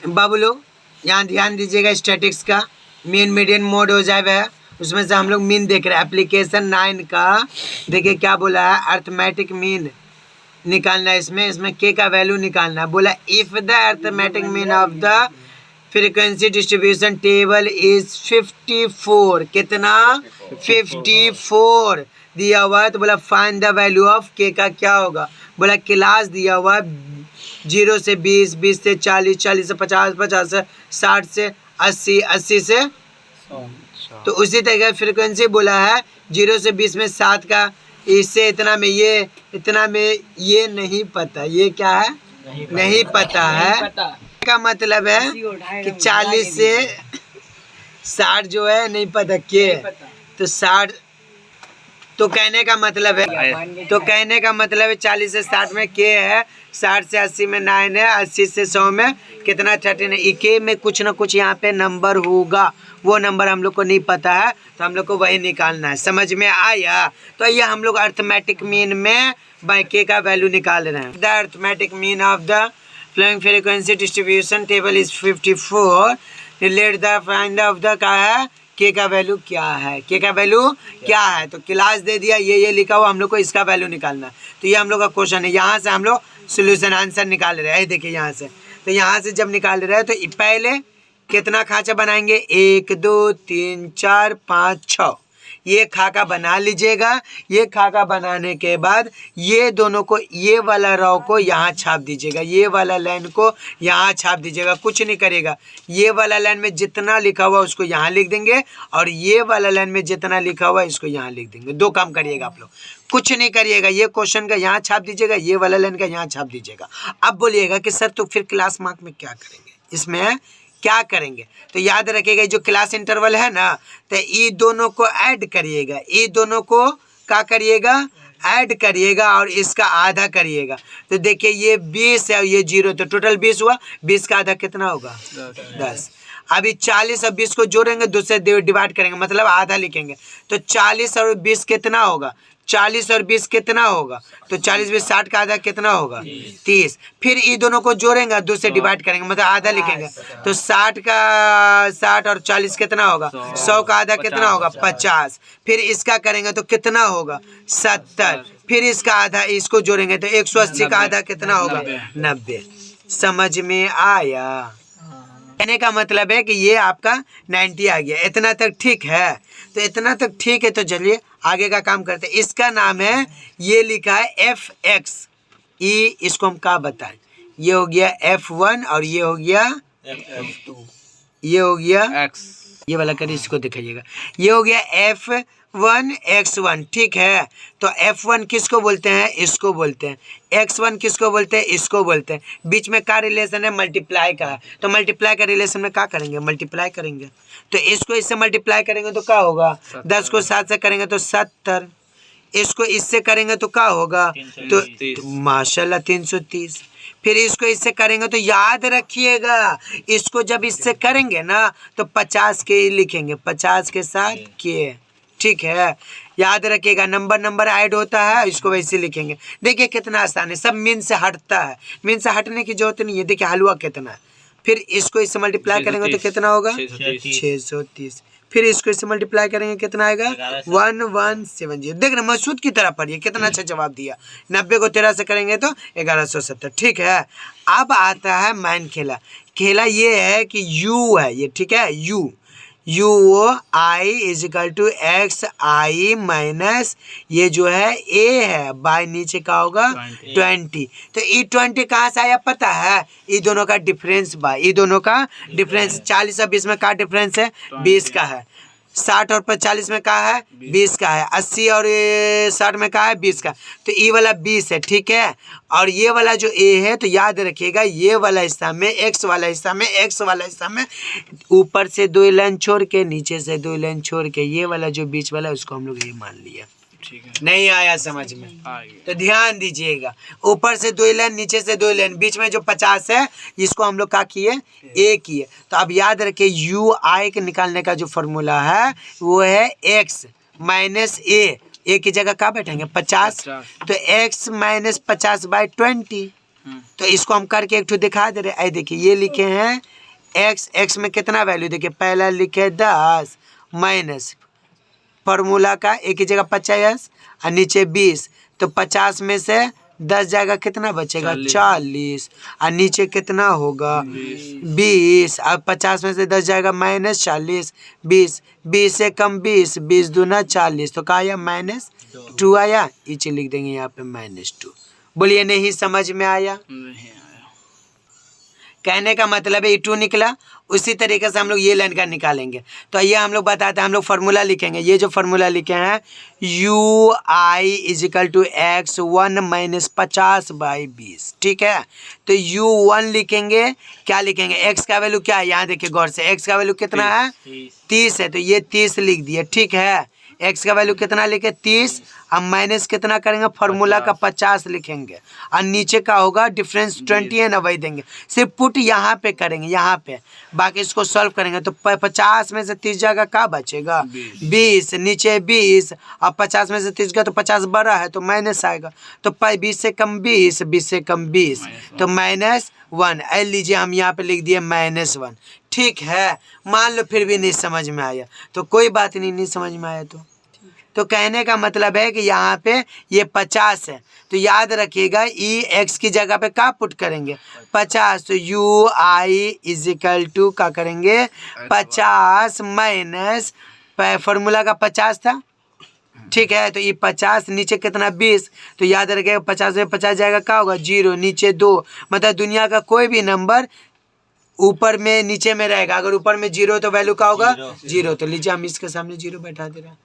बाबू लोग यहाँ ध्यान दीजिएगा, स्टैटिक्स का मीन मीडियन मोड हो जाए वह, उसमें से हम लोग मीन देख रहे हैं। एप्लीकेशन 9 का देखिए क्या बोला है, अर्थमेटिक मीन निकालना है। इसमें के का वैल्यू निकालना है। बोला if the arithmetic mean of the frequency distribution table is 54, कितना 54 दिया हुआ है, तो बोला फाइंड द वैल्यू ऑफ के का क्या होगा। बोला क्लास दिया हुआ है 0 से 20, 20 से 40, 40 से 50, 50 से 60 से 80, 80 से 100। तो उसी तरह फ्रीक्वेंसी बोला है 0 से 20 में 7 का, इससे इतना में ये, इतना में ये नहीं पता, ये क्या है नहीं पता है। का मतलब है कि 40 से 60 जो है नहीं पता के, तो 60, तो कहने का मतलब है, तो कहने का मतलब है 40 से 60 में के है, 60 से 80 में 9 है, 80 से 100 में कितना 13 है। के में कुछ ना कुछ यहाँ पे नंबर होगा, वो नंबर हम लोग को नहीं पता है, तो हम लोग को वही निकालना है। समझ में आया। तो ये हम लोग अर्थमेटिक मीन में बाय के का वैल्यू निकाल रहे हैं। The arithmetic mean of the flowing frequency distribution table is 54। Let the find of the का है के का वैल्यू क्या है, के का वैल्यू क्या है। तो क्लास दे दिया, ये लिखा हुआ, हम लोग को इसका वैल्यू निकालना है। तो ये हम लोग का क्वेश्चन है। यहाँ से हम लोग सोल्यूशन आंसर निकाल रहे हैं। देखिए यहाँ से, तो यहाँ से जब निकाल रहे हैं तो पहले कितना खांचा बनाएंगे, 1 2 3 4 5 6, ये खाका बना लीजिएगा। ये खाका बनाने के बाद ये दोनों को, ये वाला रो को यहाँ छाप दीजिएगा, ये वाला लाइन को यहाँ छाप दीजिएगा। कुछ नहीं करेगा, ये वाला लाइन में जितना लिखा हुआ उसको यहाँ लिख देंगे, और ये वाला लाइन में जितना लिखा हुआ इसको यहाँ लिख देंगे। 2 काम करिएगा आप लोग, कुछ नहीं करिएगा। ये क्वेश्चन का यहाँ छाप दीजिएगा, ये वाला लाइन का यहाँ छाप दीजिएगा। अब बोलिएगा कि सर तो फिर क्लास मार्क में क्या करेंगे, इसमें क्या करेंगे। तो याद रखिएगा जो क्लास इंटरवल है ना, तो ये दोनों को ऐड करिएगा, ये दोनों को क्या करिएगा, ऐड करिएगा, और इसका आधा करिएगा। तो देखिए ये 20 है, ये 0, तो टोटल 20 हुआ। 20 का आधा कितना होगा, 10। अभी 40 और 20 को जोड़ेंगे, 2 से डिवाइड करेंगे, मतलब आधा लिखेंगे। तो 40 और 20 कितना होगा, 40 और 20 कितना होगा, तो 40 20 60 का आधा कितना होगा, 30। फिर ये दोनों को जोड़ेंगे, 2 से डिवाइड करेंगे, मतलब आधा लिखेंगे। तो 60 का 60 और 40 कितना होगा, 100 का आधा कितना होगा, 50। फिर इसका करेंगे तो कितना होगा, 70। फिर इसका आधा इसको जोड़ेंगे तो 180 का आधा कितना होगा, 90। समझ में आया। कहने का मतलब है कि ये आपका 90 आ गया। इतना तक ठीक है, तो इतना तक ठीक है। तो चलिए आगे का काम करते हैं। इसका नाम है, ये लिखा है fx, इसको हम क्या बताएं, ये हो गया f1 और ये हो गया f2, ये हो गया x, ये वाला करिए, इसको दिखाइएगा, ये हो गया f1 x1, ठीक है। तो f1 किसको बोलते हैं, इसको बोलते हैं। x1 किसको बोलते हैं, इसको बोलते हैं। बीच में क्या रिलेशन है, मल्टीप्लाई का है। तो मल्टीप्लाई का रिलेशन में क्या करेंगे, मल्टीप्लाई करेंगे। तो इसको इससे मल्टीप्लाई करेंगे तो क्या होगा, 10 को 7 से करेंगे तो 70, इसको इससे करेंगे तो क्या होगा, तो माशाल्लाह 330। फिर इसको इससे करेंगे तो याद रखिएगा, इसको जब इससे करेंगे ना तो 50 के लिखेंगे, 50 के साथ के, ठीक है। याद रखिएगा, नंबर ऐड होता है, इसको वैसे लिखेंगे। देखिए कितना आसान है, सब मीन से हटता है, मीन से हटने की जरूरत नहीं है। देखिए हलवा कितना है, फिर इसको इससे मल्टीप्लाई करेंगे तो कितना होगा, 630। फिर इसको इससे मल्टीप्लाई करेंगे कितना आएगा, 1170। देख रहे मसूद की तरह पढ़िए, कितना अच्छा जवाब दिया। 90 को 13 से करेंगे तो 1170, ठीक है। अब आता है मैन खेला। खेला ये है कि u है ये, ठीक है, u I is equal to X I minus ये जो है a है, बाय नीचे का होगा 20। तो ये 20 कहाँ से आया पता है, ये दोनों का डिफरेंस बाय, ये दोनों का डिफरेंस। 40 और 20 में क्या डिफरेंस है, 20 का है। 60 और 40 में क्या है, 20 का है। 80 और 60 में क्या है, 20 का। तो ये वाला 20 है, ठीक है। और ये वाला जो a है, तो याद रखिएगा ये वाला हिस्सा में, x वाला हिस्सा में, x वाला हिस्सा में ऊपर से 2 लाइन छोड़ के, नीचे से 2 लाइन छोड़ के, ये वाला जो बीच वाला उसको हम लोग ये मान लिया। नहीं आया समझ में, तो ध्यान दीजिएगा, ऊपर से 2 लाइन, नीचे से 2 लाइन, बीच में जो 50 है इसको हम लोग क्या किए, a किए। तो अब याद रखिए यू आई के निकालने का जो फॉर्मूला है वो है x माइनस a की जगह क्या बैठेंगे, 50। तो x माइनस 50 बाई 20, तो इसको हम करके एक ठो दिखा दे रहे। आई देखिए ये लिखे हैं x में कितना वैल्यू, देखिए पहला लिखे 10 माइनस फॉर्मूला का एक ही जगह 50 और नीचे 20, तो 50 में से 10 जाएगा कितना बचेगा 40 और नीचे कितना होगा 20 और 50 में से 10 जाएगा माइनस 40, 20 से कम 20 दूना 40, तो क्या आया -2 आया। नीचे लिख देंगे यहाँ पे -2। बोलिए नहीं समझ में आया? कहने का मतलब है ये 2 निकला। उसी तरीके से हम लोग ये लाइन का निकालेंगे। तो ये हम लोग बताते हैं, हम लोग फार्मूला लिखेंगे। ये जो फार्मूला लिखे हैं UI = x1 - 50/20, ठीक है। तो U1 लिखेंगे, क्या लिखेंगे, x का वैल्यू क्या है, यहाँ देखिए गौर से, x का वैल्यू कितना है 30 है, तो ये 30 लिख दिए, ठीक है। x का वैल्यू कितना लिखे 30, हम माइनस कितना करेंगे फार्मूला का 50 लिखेंगे और नीचे का होगा डिफरेंस 20 है ना, वही देंगे। सिर्फ पुट यहाँ पे करेंगे, यहाँ पे, बाकी इसको सॉल्व करेंगे। तो 50 में से 30 जाएगा क्या बचेगा 20, नीचे 20 और 50 में से 30 गया तो 50 बड़ा है तो माइनस आएगा। तो 20 से कम 20 से कम 20 तो -1। ऐ लीजिए हम यहाँ पे लिख दिए -1, ठीक है। मान लो फिर भी नहीं समझ में आया तो कोई बात नहीं, नहीं समझ में आया तो कहने का मतलब है कि यहाँ पे ये 50 है, तो याद रखिएगा x की जगह पे क्या पुट करेंगे 50, तो UI = क्या करेंगे 50 माइनस फार्मूला का 50 था, ठीक है। तो ये 50 नीचे कितना 20, तो याद रखिएगा 50 में 50 जाएगा क्या होगा 0, नीचे 2, मतलब दुनिया का कोई भी नंबर ऊपर में नीचे में रहेगा। अगर ऊपर में 0 तो वैल्यू क्या होगा 0, तो लीजिए हम इसके सामने 0 बैठा दे रहे हैं,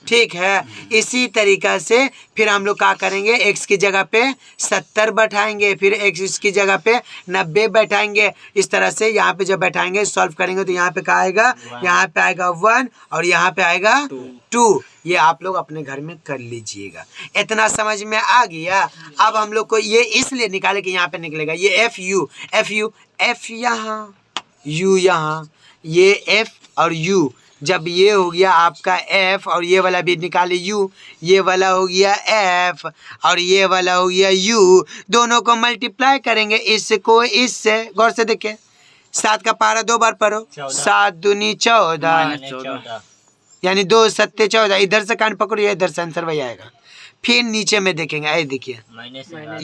ठीक है। इसी तरीका से फिर हम लोग क्या करेंगे, x की जगह पे 70 बैठाएंगे, फिर x की जगह पे 90 बैठाएंगे। इस तरह से यहाँ पे जब बैठाएंगे सॉल्व करेंगे तो यहाँ पे क्या आएगा, यहाँ पे आएगा 1 और यहाँ पे आएगा 2। ये आप लोग अपने घर में कर लीजिएगा। इतना समझ में आ गया? अब हम लोग को ये इसलिए निकाले कि यहाँ पे निकलेगा ये f यहाँ, u यहाँ, ये f और u, जब ये हो गया आपका f और ये वाला भी निकाले u, ये वाला हो गया f और ये वाला हो गया u, दोनों को मल्टीप्लाई करेंगे इसको इससे। गौर से देखिए 7 का पारा 2 बार पढ़ो, 7 दूनी 14 यानी 2 7 14, इधर से कान पकड़ो, इधर से आंसर वही आएगा। फिर नीचे में देखेंगे, आई देखिए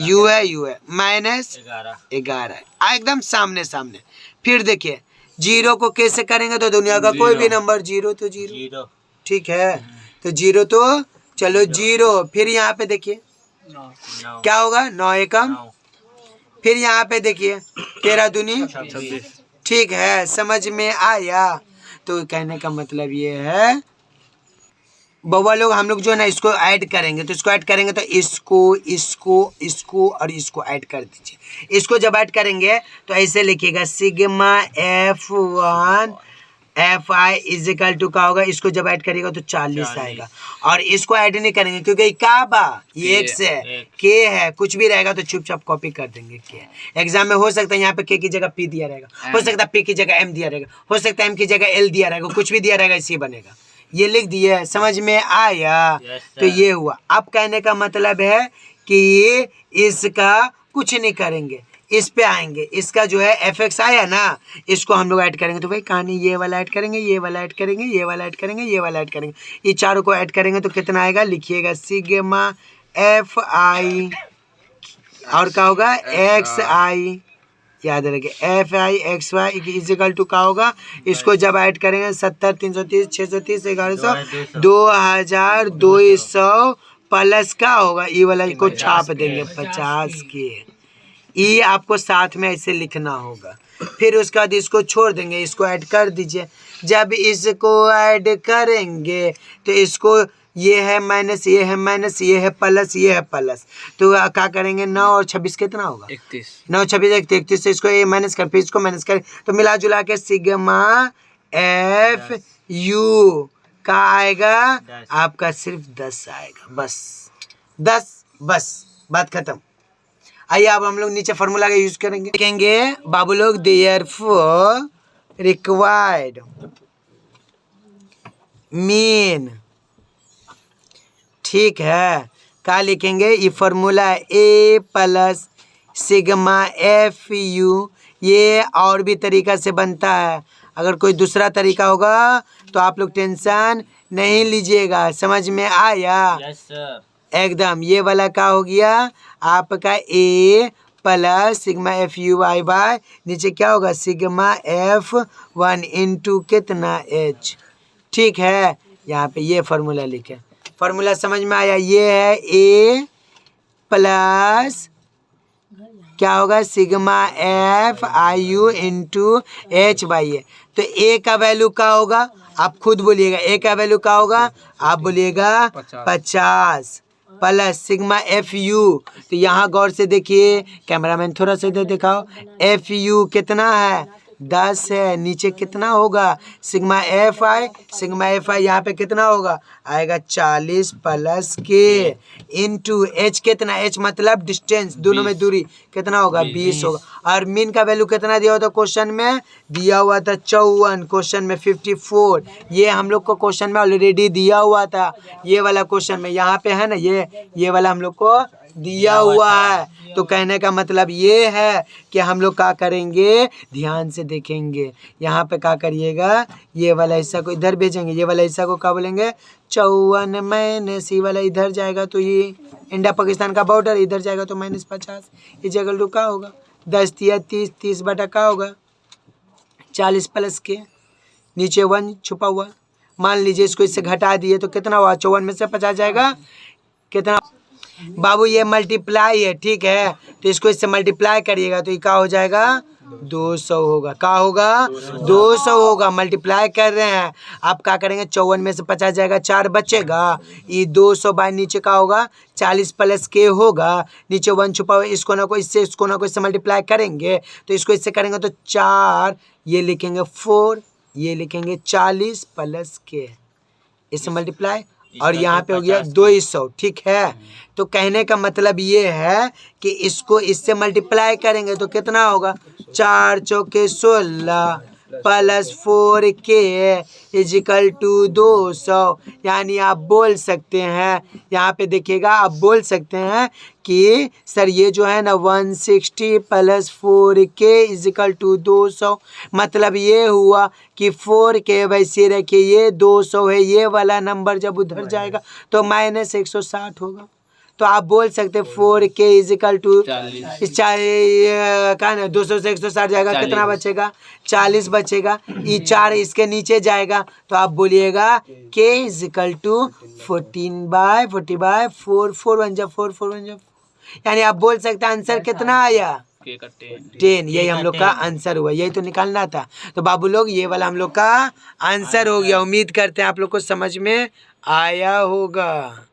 u है -11 एकदम सामने सामने। फिर देखिए 0 को कैसे करेंगे, तो दुनिया का कोई भी नंबर 0 तो 0, ठीक है। तो 0 तो चलो 0, फिर यहाँ पे देखिए क्या होगा 9 एकम, फिर यहाँ पे देखिए 13 दूनी 26, ठीक है। समझ में आया? तो कहने का मतलब ये है बउआ लोग, हम लोग जो है ना इसको ऐड करेंगे, तो इसको ऐड करेंगे तो इसको और इसको ऐड कर दीजिए। इसको जब ऐड करेंगे तो ऐसे लिखिएगा सिग्मा F1 Fi = क्या होगा, इसको जब ऐड करिएगा तो 40 आएगा। और इसको ऐड नहीं करेंगे क्योंकि क्या बा ये x है k है, कुछ भी रहेगा तो चुपचाप कॉपी कर देंगे k। एग्जाम में हो सकता है यहाँ पे k की जगह p दिया रहेगा, हो सकता है p की जगह m दिया रहेगा, हो सकता है m की जगह l दिया रहेगा, कुछ भी दिया रहेगा इसी बनेगा। ये लिख दिए, समझ में आया? तो ये हुआ। अब कहने का मतलब है कि इसका कुछ नहीं करेंगे, इस पे आएंगे, इसका जो है fx आया ना, इसको हम लोग ऐड करेंगे। तो भाई कहानी ये वाला ऐड करेंगे, ये वाला ऐड करेंगे, ये वाला ऐड करेंगे, ये वाला ऐड करेंगे, ये चारों को ऐड करेंगे तो कितना आएगा, लिखिएगा सिग्मा Fi और क्या होगा xi, याद रखिए Fi xy = क्या होगा, इसको जब ऐड करेंगे 70 330 630 1100 2200 प्लस क्या होगा, ई वाला को छाप देंगे 50 के, ई आपको साथ में ऐसे लिखना होगा। फिर उसके बाद इसको छोड़ देंगे, इसको ऐड कर दीजिए। जब इसको ऐड करेंगे तो इसको ये है माइनस, ये है माइनस, ये है प्लस, ये है प्लस, तो क्या करेंगे 9 और 26 कितना होगा 31, 9 26 31 से इसको ये माइनस कर, फिर इसको माइनस कर, तो मिला जुला के सिग्मा Fu का आएगा आपका सिर्फ 10 आएगा, बस 10, बस बात खत्म। आइए अब हम लोग नीचे फार्मूला का यूज करेंगे, लिखेंगे बाबू लोग देयरफॉर रिक्वायर्ड मीन, ठीक है। क्या लिखेंगे, ये formula a + sigma F you, ये और भी तरीका से बनता है। अगर कोई दूसरा तरीका होगा तो आप लोग टेंशन नहीं लीजिएगा। समझ में आया? Yes sir. एकदम। ये वाला क्या हो गया आपका A plus sigma F U Y by नीचे क्या होगा सिग्मा एफ 1 इंटू कितना एच। ठीक है, यहाँ पे ये फार्मूला लिखे। फार्मूला समझ में आया? ये है ए प्लस क्या होगा sigma F I U into H by A. तो ए का वैल्यू क्या होगा आप खुद बोलिएगा। ए का वैल्यू क्या होगा आप बोलिएगा 50 प्लस सिग्मा एफ यू। तो यहाँ गौर से देखिए, कैमरामैन थोड़ा सा इधर दिखाओ। एफ यू कितना है 10 है। नीचे कितना होगा सिग्मा एफ आई। सिग्मा एफ आई यहाँ पे कितना होगा आएगा 40 प्लस के इंटू एच। कितना एच मतलब डिस्टेंस, दोनों में दूरी कितना होगा 20 होगा। और मीन का वैल्यू कितना दिया हुआ था क्वेश्चन में? दिया हुआ था 54, क्वेश्चन में 54। ये हम लोग को क्वेश्चन में ऑलरेडी दिया हुआ था। ये वाला क्वेश्चन में यहाँ पे है ना, ये वाला हम लोग को दिया हुआ है। तो कहने का मतलब ये है कि हम लोग क्या करेंगे, ध्यान से देखेंगे। यहाँ पे क्या करिएगा, ये वाला हिस्सा को इधर भेजेंगे, ये वाला हिस्सा को क्या बोलेंगे 54 माइनस ये वाला इधर जाएगा तो ये इंडिया पाकिस्तान का बॉर्डर, इधर जाएगा तो -50। इस जगह तो क्या होगा 10 तिया 30, 30 बटा क्या होगा 40 प्लस के नीचे 1 छुपा हुआ। मान लीजिए इसको इससे घटा दिए तो कितना हुआ 54 में से 50 जाएगा कितना बाबू, ये मल्टीप्लाई है। ठीक है, तो इसको इससे मल्टीप्लाई करिएगा तो ये क्या हो जाएगा 200 होगा। क्या होगा 200 होगा। मल्टीप्लाई कर रहे हैं, आप क्या करेंगे 54 में से 50 जाएगा 4 बचेगा। ये 200 बाय नीचे का होगा 40 प्लस के होगा, नीचे 1 छुपा हुआ। इसको ना कोई इससे, इसको ना कोई इससे मल्टीप्लाई करेंगे तो इसको इससे करेंगे तो 4, ये लिखेंगे 4, ये लिखेंगे 40 प्लस के, इससे मल्टीप्लाई और यहाँ पे हो गया 200। ठीक है, तो कहने का मतलब ये है कि इसको इससे मल्टीप्लाई करेंगे तो कितना होगा 4 चौके 16 प्लस 4 के इजिकल टू 200। यानी आप बोल सकते हैं, यहाँ पे देखिएगा आप बोल सकते हैं कि सर ये जो है ना 160 प्लस 4 के इजिकल टू 200। मतलब ये हुआ कि 4 के वैसे रखिए ये 200 है, ये वाला नंबर जब उधर जाएगा तो -160 होगा। तो आप बोल सकते 4 के इजिकल टू क्या ना 200 से 160 जाएगा, कितना बचेगा 40 बचेगा। ये 4 इसके नीचे जाएगा तो आप बोलिएगा के इजिकल टू 14/40/4, 4 1 जा 4, 4 1 जा 4। यानी आप बोल सकते हैं आंसर कितना आया 10। यही हम लोग का आंसर हुआ, यही तो निकालना था। तो बाबू लोग ये वाला हम लोग का आंसर हो गया। उम्मीद करते हैं आप लोग को समझ में आया होगा।